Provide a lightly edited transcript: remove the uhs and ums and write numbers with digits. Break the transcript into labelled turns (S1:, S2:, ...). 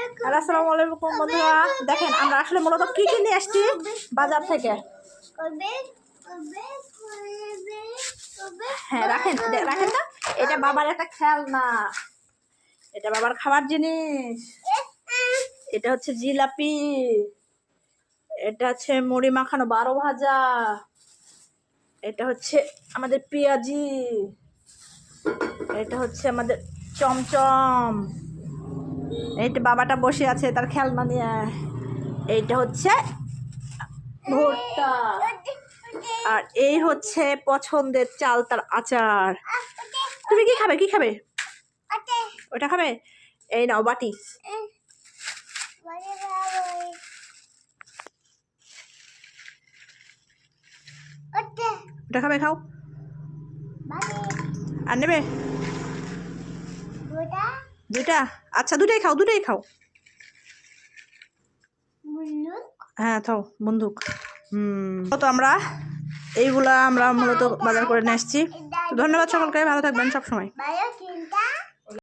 S1: আসসালামু আলাইকুম বন্ধুরা, দেখেন আমরা আসলে মূলত কি কি নিয়ে আসছি বাজার থেকে। হ্যাঁ রাখেন রাখেন না, এটা বাবার একটা খেলনা, এটা বাবার খাবার জিনিস, এটা হচ্ছে জিলাপি, এটা হচ্ছে মুড়ি মাখানো 12 ভাজা, এটা হচ্ছে আমাদের পেঁয়াজি, এটা হচ্ছে আমাদের চমচম, এইটা বাবাটা বসে আছে তার খেলনা নিয়ে, এইটা হচ্ছে ভুট্টা, আর এই হচ্ছে পছন্দের চাল তার আচার। তুমি কি খাবে, কি খাবে? ওটা খাবে? এই নাও বাটি। ওটা খাবে, খাও। আর নেবে দুইটা? আচ্ছা দুটাই খাও, দুটাই খাও। হ্যাঁ থাও বন্দুক। তো আমরা এইগুলা আমরা মূলত বাজার করে নিয়ে আসছি। ধন্যবাদ সকলকে, ভালো থাকবেন সবসময়।